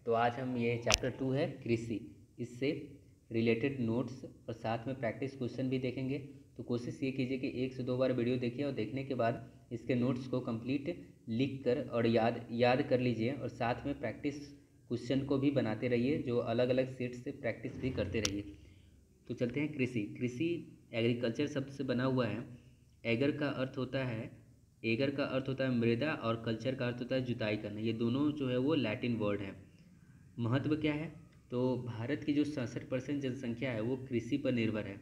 तो आज हम ये चैप्टर 2 है कृषि, इससे रिलेटेड नोट्स और साथ में प्रैक्टिस क्वेश्चन भी देखेंगे। तो कोशिश ये कीजिए कि 1 से 2 बार वीडियो देखिए और देखने के बाद इसके नोट्स को कंप्लीट लिख कर और याद कर लीजिए और साथ में प्रैक्टिस क्वेश्चन को भी बनाते रहिए, जो अलग अलग सीट से प्रैक्टिस भी करते रहिए। तो चलते हैं कृषि। कृषि एग्रीकल्चर शब्द से बना हुआ है। एगर का अर्थ होता है मृदा और कल्चर का अर्थ होता है जुताई करना। ये दोनों जो है वो लैटिन वर्ड है। महत्व क्या है? तो भारत की जो 67% जनसंख्या है वो कृषि पर निर्भर है।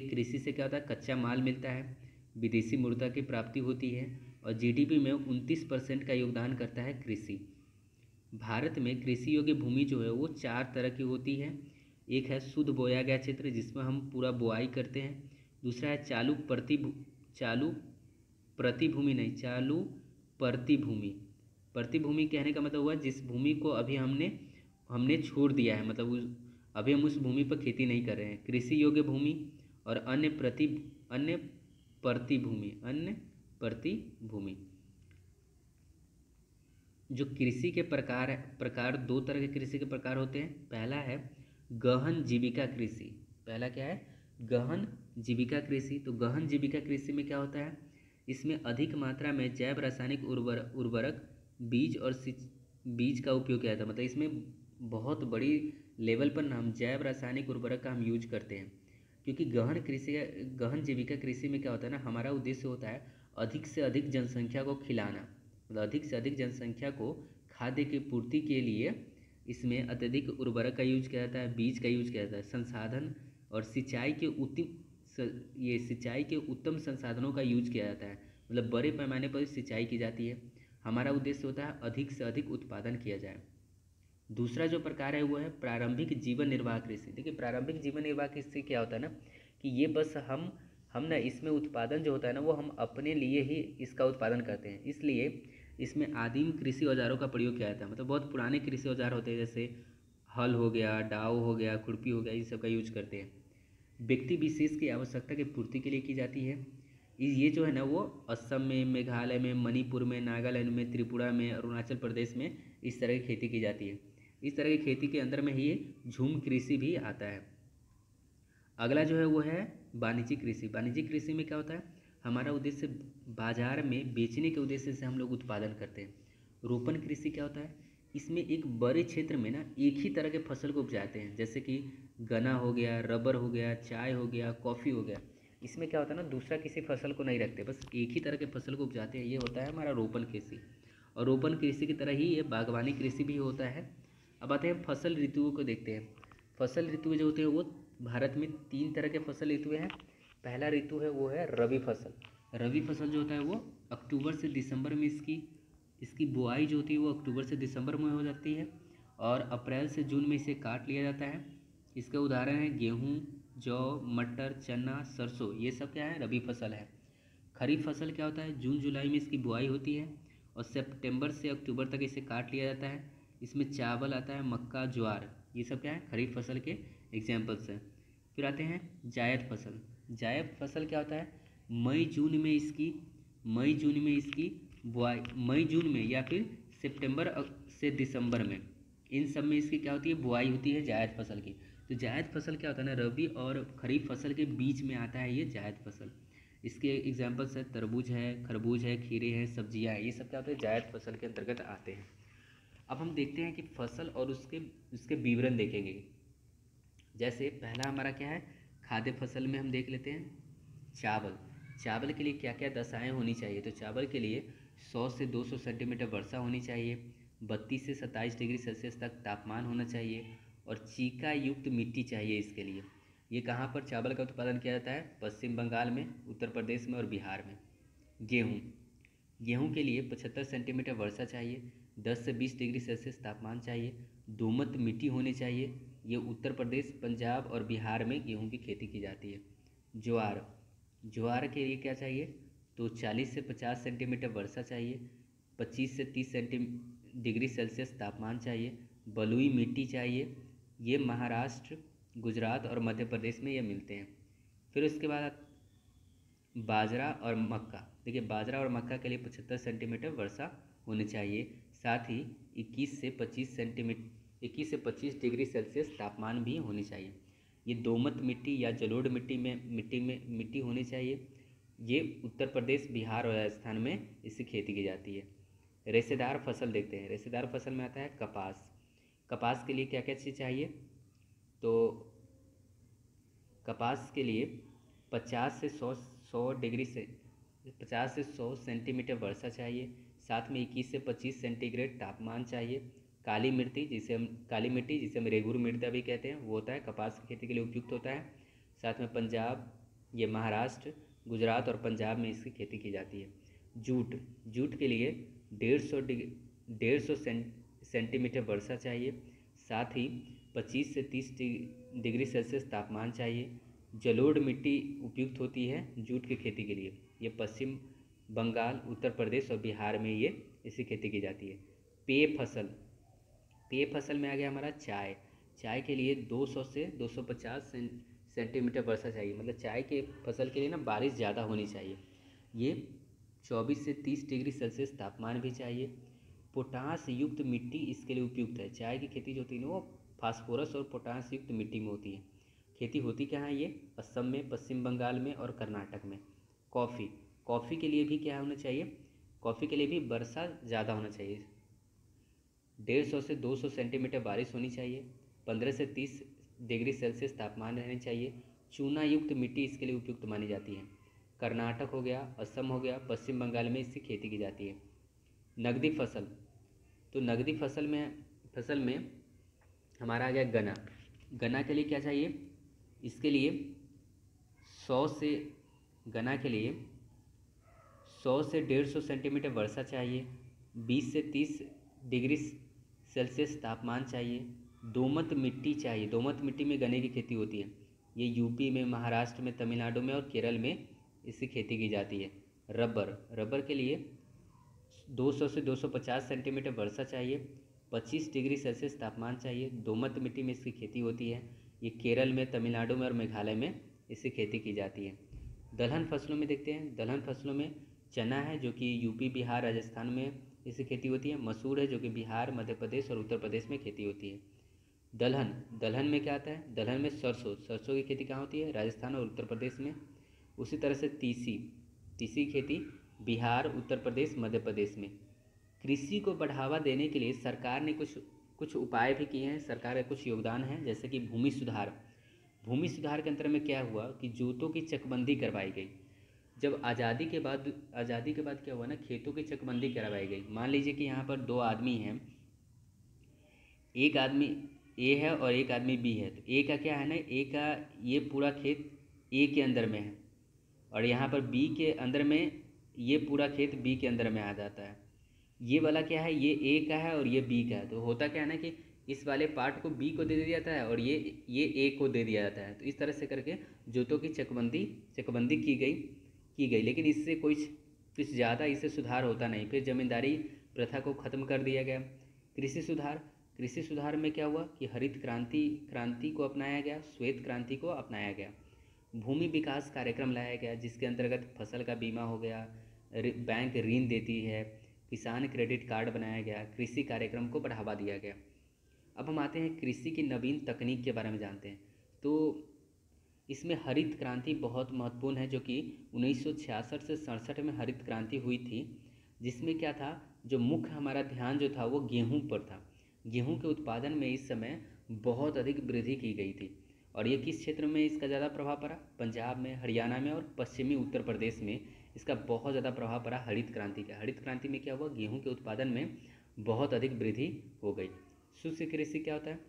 कृषि से क्या होता है? कच्चा माल मिलता है, विदेशी मुद्रा की प्राप्ति होती है और जीडीपी में 29% का योगदान करता है कृषि। भारत में कृषि योग्य भूमि जो है वो 4 तरह की होती है। एक है शुद्ध बोया गया क्षेत्र, जिसमें हम पूरा बुआई करते हैं। दूसरा है चालू प्रतिभूमि। प्रतिभूमि कहने का मतलब हुआ जिस भूमि को अभी हमने छोड़ दिया है, मतलब अभी हम उस भूमि पर खेती नहीं कर रहे हैं। कृषि योग्य भूमि और अन्य प्रतिभूमि। जो कृषि के प्रकार 2 तरह के कृषि के प्रकार होते हैं। पहला है गहन जीविका कृषि। पहला क्या है? गहन जीविका कृषि। तो गहन जीविका कृषि में क्या होता है? इसमें अधिक मात्रा में जैव रासायनिक उर्वरक बीज का उपयोग किया जाता है। मतलब इसमें बहुत बड़ी लेवल पर हम जैव रासायनिक उर्वरक का हम यूज करते हैं, क्योंकि गहन जीविका कृषि में क्या होता है ना, हमारा उद्देश्य होता है अधिक से अधिक जनसंख्या को खिलाना। मतलब अधिक से अधिक जनसंख्या को खाद्य की पूर्ति के लिए इसमें अत्यधिक उर्वरक का यूज किया जाता है, बीज का यूज किया जाता है, संसाधन और सिंचाई के उत्तम संसाधनों का यूज किया जाता है। मतलब बड़े पैमाने पर सिंचाई की जाती है। हमारा उद्देश्य होता है अधिक से अधिक उत्पादन किया जाए। दूसरा जो प्रकार है वो है प्रारंभिक जीवन निर्वाह कृषि। देखिए, प्रारंभिक जीवन निर्वाह कृषि क्या होता है ना, कि ये बस हम ना इसमें उत्पादन जो होता है ना वो हम अपने लिए ही इसका उत्पादन करते हैं। इसलिए इसमें आदिम कृषि औजारों का प्रयोग किया जाता है। मतलब बहुत पुराने कृषि औजार होते हैं, जैसे हल हो गया, डाव हो गया, खुरपी हो गया, ये सब का यूज करते हैं। व्यक्ति विशेष की आवश्यकता की पूर्ति के लिए की जाती है। ये जो है ना वो असम में, मेघालय में, मणिपुर में, नागालैंड में, त्रिपुरा में, अरुणाचल प्रदेश में इस तरह की खेती की जाती है। इस तरह की खेती के अंदर में ही झूम कृषि भी आता है। अगला जो है वो है वाणिज्यिक कृषि। वाणिज्यिक कृषि में क्या होता है? हमारा उद्देश्य बाजार में बेचने के उद्देश्य से हम लोग उत्पादन करते हैं। रोपण कृषि क्या होता है? इसमें एक बड़े क्षेत्र में ना एक ही तरह के फसल को उपजाते हैं, जैसे कि गन्ना हो गया, रबर हो गया, चाय हो गया, कॉफ़ी हो गया। इसमें क्या होता है ना, दूसरा किसी फसल को नहीं रखते, बस एक ही तरह के फसल को उपजाते हैं। ये होता है हमारा रोपण कृषि। और रोपण कृषि की तरह ही ये बागवानी कृषि भी होता है। अब आते हैं फसल ऋतुओं को देखते हैं। फसल ऋतु जो होते हैं वो भारत में 3 तरह के फसल ऋतु हैं। पहला ऋतु है वो है रबी फसल। रबी फसल जो होता है वो अक्टूबर से दिसंबर में इसकी बुआई जो होती है वो अक्टूबर से दिसंबर में हो जाती है और अप्रैल से जून में इसे काट लिया जाता है। इसके उदाहरण हैं गेहूँ, जौ, मटर, चना, सरसों। ये सब क्या है? रबी फसल है। खरीफ फसल क्या होता है? जून जुलाई में इसकी बुआई होती है और सितंबर से अक्टूबर तक इसे काट लिया जाता है। इसमें चावल आता है, मक्का, ज्वार, ये सब क्या है? खरीफ फसल के एग्जाम्पल्स हैं। फिर आते हैं जायद फसल। जायद फसल क्या होता है? मई जून में इसकी बुआई, मई जून में या फिर सितंबर से दिसंबर में, इन सब में इसकी क्या होती है? बुआई होती है जायद फसल की। तो जायद फसल क्या होता है ना, रबी और खरीफ फसल के बीच में आता है ये जायद फसल। इसके एग्जाम्पल्स है तरबूज है, खरबूज है, खीरे हैं, सब्जियां हैं। ये सब क्या होते हैं? जायद फसल के अंतर्गत आते हैं। अब हम देखते हैं कि फसल और उसके विवरण देखेंगे। जैसे पहला हमारा क्या है? खाद्य फसल में हम देख लेते हैं चावल। चावल के लिए क्या क्या दशाएं होनी चाहिए? तो चावल के लिए 100 से 200 सेंटीमीटर वर्षा होनी चाहिए, 32 से 27 डिग्री सेल्सियस तक तापमान होना चाहिए और चीका युक्त मिट्टी चाहिए इसके लिए। ये कहाँ पर चावल का उत्पादन किया जाता है? पश्चिम बंगाल में, उत्तर प्रदेश में और बिहार में। गेहूँ के लिए 75 सेंटीमीटर वर्षा चाहिए, 10 से 20 डिग्री सेल्सियस तापमान चाहिए, दोमट मिट्टी होनी चाहिए। ये उत्तर प्रदेश, पंजाब और बिहार में गेहूं की खेती की जाती है। ज्वार के लिए क्या चाहिए? तो 40 से 50 सेंटीमीटर वर्षा चाहिए, 25 से 30 डिग्री सेल्सियस तापमान चाहिए, बलुई मिट्टी चाहिए। ये महाराष्ट्र, गुजरात और मध्य प्रदेश में ये मिलते हैं। फिर उसके बाद बाजरा और मक्का। देखिए, बाजरा और मक्का के लिए 75 सेंटीमीटर वर्षा होनी चाहिए। साथ ही 21 से 25 डिग्री सेल्सियस तापमान भी होनी चाहिए। ये दोमट मिट्टी या जलोढ़ मिट्टी होनी चाहिए। ये उत्तर प्रदेश, बिहार और राजस्थान में इसकी खेती की जाती है। रेशेदार फसल देखते हैं। रेशेदार फसल में आता है कपास। कपास के लिए क्या क्या चीज़ चाहिए? तो कपास के लिए 50 से 100 सेंटीमीटर वर्षा चाहिए। साथ में 21 से 25 सेंटीग्रेड तापमान चाहिए। काली मिट्टी जिसे हम रेगुर मृदा भी कहते हैं, वो होता है कपास की खेती के लिए उपयुक्त होता है। साथ में पंजाब, ये महाराष्ट्र, गुजरात और पंजाब में इसकी खेती की जाती है। जूट के लिए 150 सेंटीमीटर वर्षा चाहिए। साथ ही 25 से 30 डिग्री सेल्सियस तापमान चाहिए। जलोढ़ मिट्टी उपयुक्त होती है जूट की खेती के लिए। ये पश्चिम बंगाल, उत्तर प्रदेश और बिहार में ये इसकी खेती की जाती है। पेय फसल में आ गया हमारा चाय के लिए 200 से 250 सेंटीमीटर वर्षा चाहिए। मतलब चाय के फसल के लिए ना बारिश ज़्यादा होनी चाहिए। ये 24 से 30 डिग्री सेल्सियस तापमान भी चाहिए। पोटास युक्त मिट्टी इसके लिए उपयुक्त है। चाय की खेती जो होती है ना वो फास्फोरस और पोटास युक्त मिट्टी में होती है। खेती होती कहाँ है? ये असम में, पश्चिम बंगाल में और कर्नाटक में। कॉफ़ी के लिए भी क्या होना चाहिए? कॉफ़ी के लिए भी वर्षा ज़्यादा होना चाहिए। 150 से 200 सेंटीमीटर बारिश होनी चाहिए। 15 से 30 डिग्री सेल्सियस तापमान रहने चाहिए। चूना युक्त मिट्टी इसके लिए उपयुक्त मानी जाती है। कर्नाटक हो गया, असम हो गया, पश्चिम बंगाल में इसकी खेती की जाती है। नकदी फसल, तो नकदी फसल में हमारा आ गया गन्ना के लिए क्या चाहिए? इसके लिए 100 से गन्ना के लिए 100 से 150 सेंटीमीटर वर्षा चाहिए। 20 से 30 डिग्री सेल्सियस तापमान चाहिए। दोमट मिट्टी चाहिए। दोमट मिट्टी में गन्ने की खेती होती है। ये यूपी में, महाराष्ट्र में, तमिलनाडु में और केरल में इसकी खेती की जाती है। रबर के लिए 200 से 250 सेंटीमीटर वर्षा चाहिए। 25 डिग्री सेल्सियस तापमान चाहिए। दोमट मिट्टी में इसकी खेती होती है। ये केरल में, तमिलनाडु में और मेघालय में इसकी खेती की जाती है। दलहन फसलों में देखते हैं। दलहन फसलों में चना है जो कि यूपी, बिहार, राजस्थान में इसकी खेती होती है। मसूर है जो कि बिहार, मध्य प्रदेश और उत्तर प्रदेश में खेती होती है। दलहन में क्या आता है? दलहन में सरसों की खेती कहाँ होती है? राजस्थान और उत्तर प्रदेश में। उसी तरह से तीसी की खेती बिहार, उत्तर प्रदेश, मध्य प्रदेश में। कृषि को बढ़ावा देने के लिए सरकार ने कुछ उपाय भी किए हैं। सरकार का कुछ योगदान है, जैसे कि भूमि सुधार के अंतर में क्या हुआ कि जोतों की चकबंदी करवाई गई। जब आज़ादी के बाद क्या हुआ ना, खेतों की चकबंदी करवाई गई। मान लीजिए कि यहाँ पर 2 आदमी हैं, एक आदमी ए है और एक आदमी बी है। तो ए का क्या है ना, ए का ये पूरा खेत ए के अंदर में है और यहाँ पर बी के अंदर में ये पूरा खेत बी के अंदर में आ जाता है। ये वाला क्या है, ये ए का है और ये बी का है। तो होता क्या है ना कि इस वाले पार्ट को बी को दे दिया जाता है और ये ए को दे दिया जाता है। तो इस तरह से करके जोतों की चकबंदी की गई, लेकिन इससे कुछ ज़्यादा इससे सुधार होता नहीं। फिर जमींदारी प्रथा को ख़त्म कर दिया गया। कृषि सुधार में क्या हुआ कि हरित क्रांति को अपनाया गया, श्वेत क्रांति को अपनाया गया। भूमि विकास कार्यक्रम लाया गया जिसके अंतर्गत फसल का बीमा हो गया, बैंक ऋण देती है, किसान क्रेडिट कार्ड बनाया गया, कृषि कार्यक्रम को बढ़ावा दिया गया। अब हम आते हैं कृषि की नवीन तकनीक के बारे में जानते हैं। तो इसमें हरित क्रांति बहुत महत्वपूर्ण है, जो कि 1966 से 67 में हरित क्रांति हुई थी, जिसमें क्या था, जो मुख्य हमारा ध्यान जो था वो गेहूं पर था। गेहूं के उत्पादन में इस समय बहुत अधिक वृद्धि की गई थी। और ये किस क्षेत्र में इसका ज़्यादा प्रभाव पड़ा? पंजाब में, हरियाणा में और पश्चिमी उत्तर प्रदेश में इसका बहुत ज़्यादा प्रभाव पड़ा हरित क्रांति का। हरित क्रांति में क्या हुआ, गेहूं के उत्पादन में बहुत अधिक वृद्धि हो गई। शुष्क कृषि क्या होता है?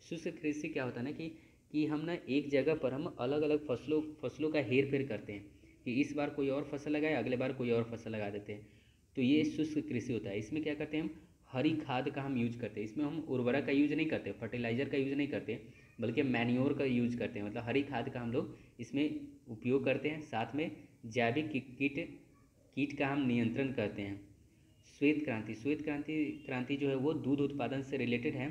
शुष्क कृषि क्या होता है ना कि हम ना एक जगह पर हम अलग अलग फसलों का हेर फेर करते हैं कि इस बार कोई और फसल लगाए, अगले बार कोई और फसल लगा देते हैं। तो ये शुष्क कृषि होता है। इसमें क्या करते हैं, हम हरी खाद का हम यूज करते हैं। इसमें हम उर्वरक का यूज नहीं करते, फर्टिलाइज़र का यूज नहीं करते, बल्कि मैन्योर का यूज करते हैं। मतलब हरी खाद का हम लोग इसमें उपयोग करते हैं। साथ में जैविक कीट का हम नियंत्रण करते हैं। श्वेत क्रांति जो है वो दूध उत्पादन से रिलेटेड है,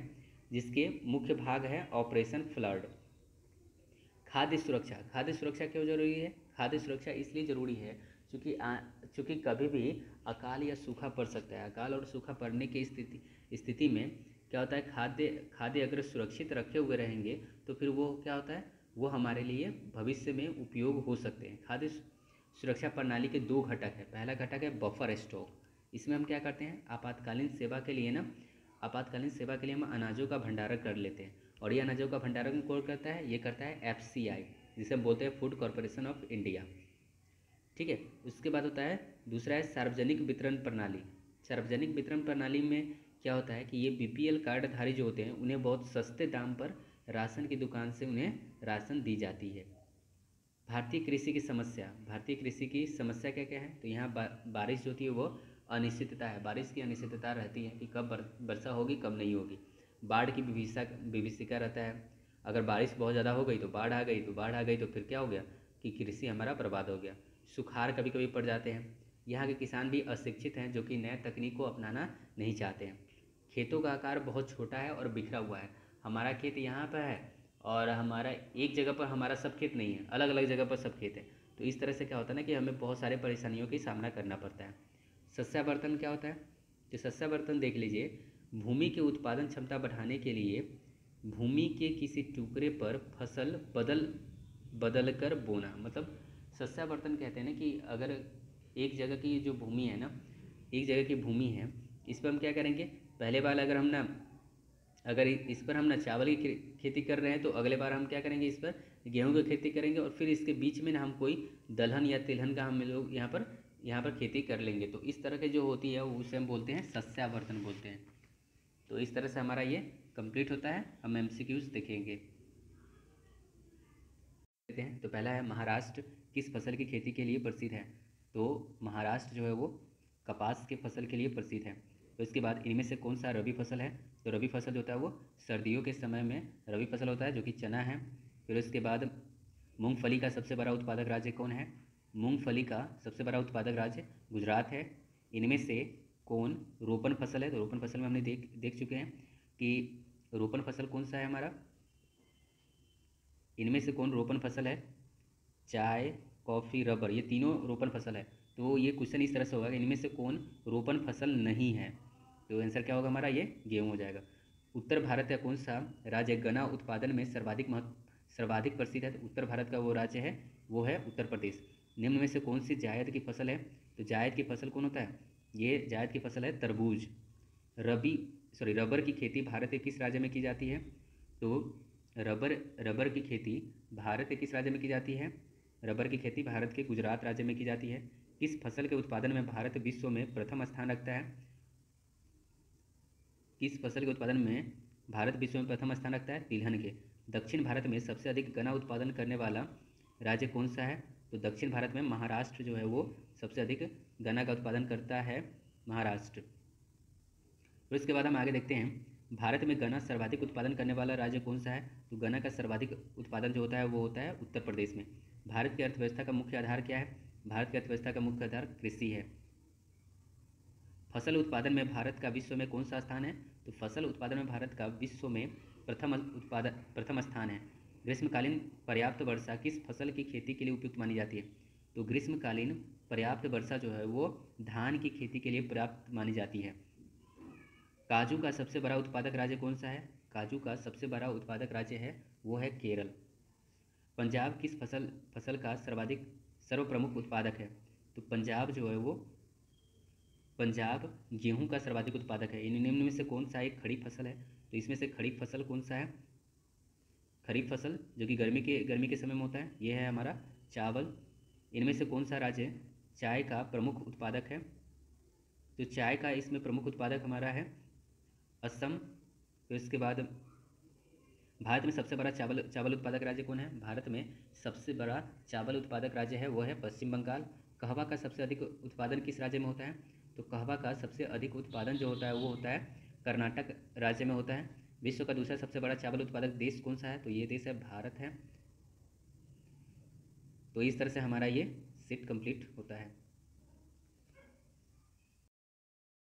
जिसके मुख्य भाग है ऑपरेशन फ्लड। खाद्य सुरक्षा क्यों जरूरी है? खाद्य सुरक्षा इसलिए ज़रूरी है चूँकि कभी भी अकाल या सूखा पड़ सकता है। अकाल और सूखा पड़ने की स्थिति में क्या होता है, खाद्य अगर सुरक्षित रखे हुए रहेंगे तो फिर वो क्या होता है, वो हमारे लिए भविष्य में उपयोग हो सकते हैं। खाद्य सुरक्षा प्रणाली के दो घटक है। पहला घटक है बफर स्टॉक। इसमें हम क्या करते हैं, आपातकालीन सेवा के लिए हम अनाजों का भंडारण कर लेते हैं। और ये अनाजों का भंडारण कौन करता है, ये करता है FCI, जिसे हम बोलते हैं फूड कॉरपोरेशन ऑफ इंडिया। ठीक है। उसके बाद होता है दूसरा है सार्वजनिक वितरण प्रणाली। सार्वजनिक वितरण प्रणाली में क्या होता है कि ये BPL कार्डधारी जो होते हैं उन्हें बहुत सस्ते दाम पर राशन की दुकान से उन्हें राशन दी जाती है। भारतीय कृषि की समस्या क्या क्या है, तो यहाँ बारिश जो होती है वो अनिश्चितता है। बारिश की अनिश्चितता रहती है कि कब वर्षा होगी कब नहीं होगी। बाढ़ की विभीषिका रहता है। अगर बारिश बहुत ज़्यादा हो गई तो बाढ़ आ गई तो फिर क्या हो गया कि कृषि हमारा बर्बाद हो गया। सुखाड़ कभी कभी पड़ जाते हैं। यहाँ के किसान भी अशिक्षित हैं जो कि नए तकनीक को अपनाना नहीं चाहते हैं। खेतों का आकार बहुत छोटा है और बिखरा हुआ है। हमारा खेत यहाँ पर है और हमारा एक जगह पर हमारा सब खेत नहीं है, अलग अलग जगह पर सब खेत है। तो इस तरह से क्या होता है ना कि हमें बहुत सारे परेशानियों की सामना करना पड़ता है। सस्यावर्तन क्या होता है, तो सस्यावर्तन देख लीजिए, भूमि के उत्पादन क्षमता बढ़ाने के लिए भूमि के किसी टुकड़े पर फसल बदल कर बोना। मतलब सस्यावर्तन कहते हैं ना कि अगर एक जगह की जो भूमि है ना, एक जगह की भूमि है, इस पर हम क्या करेंगे, पहले बार अगर इस पर हम ना चावल की खेती कर रहे हैं तो अगले बार हम क्या करेंगे, इस पर गेहूं की खेती करेंगे और फिर इसके बीच में ना हम कोई दलहन या तिलहन का हम लोग यहाँ पर खेती कर लेंगे। तो इस तरह के जो होती है उसे हम बोलते हैं सस्यावर्तन बोलते हैं। तो इस तरह से हमारा ये कंप्लीट होता है। हम MCQs देखेंगे। तो पहला है महाराष्ट्र किस फसल की खेती के लिए प्रसिद्ध है, तो महाराष्ट्र जो है वो कपास के फसल के लिए प्रसिद्ध है। तो इसके बाद इनमें से कौन सा रबी फसल है, तो रबी फसल जो होता है वो सर्दियों के समय में रबी फसल होता है जो कि चना है। फिर उसके बाद मूंगफली का सबसे बड़ा उत्पादक राज्य कौन है, मूंगफली का सबसे बड़ा उत्पादक राज्य गुजरात है। इनमें से कौन रोपण फसल है, तो रोपण फसल में हमने देख चुके हैं कि रोपण फसल कौन सा है हमारा, इनमें से कौन रोपण फसल है, चाय कॉफ़ी रबर, ये तीनों रोपण फसल है। तो ये क्वेश्चन इस तरह से होगा कि इनमें से कौन रोपण फसल नहीं है, तो आंसर क्या होगा हमारा, ये गेहूँ हो जाएगा। उत्तर भारत का कौन सा राज्य गन्ना उत्पादन में सर्वाधिक प्रसिद्ध है, तो उत्तर भारत का वो राज्य है वो है उत्तर प्रदेश। निम्न में से कौन सी जायद की फसल है, तो जायद की फसल कौन होता है, ये जायद की फसल है तरबूज। रबर की खेती भारत के किस राज्य में की जाती है, तो रबर की खेती भारत के किस राज्य में की जाती है, रबर की खेती भारत के गुजरात राज्य में की जाती है। किस फसल के उत्पादन में भारत विश्व में प्रथम स्थान रखता है, किस फसल के उत्पादन में भारत विश्व में प्रथम स्थान रखता है, तिलहन के। दक्षिण भारत में सबसे अधिक गन्ना उत्पादन करने वाला राज्य कौन सा है, तो दक्षिण भारत में महाराष्ट्र जो है वो सबसे अधिक गन्ना का उत्पादन करता है, महाराष्ट्र। फिर उसके बाद हम आगे देखते हैं, भारत में गन्ना सर्वाधिक उत्पादन करने वाला राज्य कौन सा है, तो गन्ना का सर्वाधिक उत्पादन जो होता है वो होता है उत्तर प्रदेश में। भारत की अर्थव्यवस्था का मुख्य आधार क्या है, भारत की अर्थव्यवस्था का मुख्य आधार कृषि है। फसल उत्पादन में भारत का विश्व में कौन सा स्थान है, तो फसल उत्पादन में भारत का विश्व में प्रथम स्थान है। ग्रीष्मकालीन पर्याप्त वर्षा किस फसल की खेती के लिए उपयुक्त मानी जाती है, तो ग्रीष्मकालीन पर्याप्त वर्षा जो है वो धान की खेती के लिए पर्याप्त मानी जाती है। काजू का सबसे बड़ा उत्पादक राज्य कौन सा है, काजू का सबसे बड़ा उत्पादक राज्य है वो है केरल। पंजाब किस फसल का सर्वप्रमुख उत्पादक है, तो पंजाब जो है वो पंजाब गेहूं का सर्वाधिक उत्पादक है। इन निम्न में से कौन सा एक खरीफ फसल है, तो इसमें से खरीफ फसल कौन सा है, खरीफ फसल जो कि गर्मी के समय में होता है, ये है हमारा चावल। इनमें से कौन सा राज्य चाय का प्रमुख उत्पादक है, तो चाय का इसमें प्रमुख उत्पादक हमारा है असम। तो इसके बाद भारत में सबसे बड़ा चावल उत्पादक राज्य कौन है, भारत में सबसे बड़ा चावल उत्पादक राज्य है वो है पश्चिम बंगाल। कहवा का सबसे अधिक उत्पादन किस राज्य में होता है, तो कहवा का सबसे अधिक उत्पादन जो होता है वो होता है कर्नाटक राज्य में होता है। विश्व का दूसरा सबसे बड़ा चावल उत्पादक देश कौन सा है, तो ये देश है भारत है। तो इस तरह से हमारा ये शिफ्ट कंप्लीट होता है।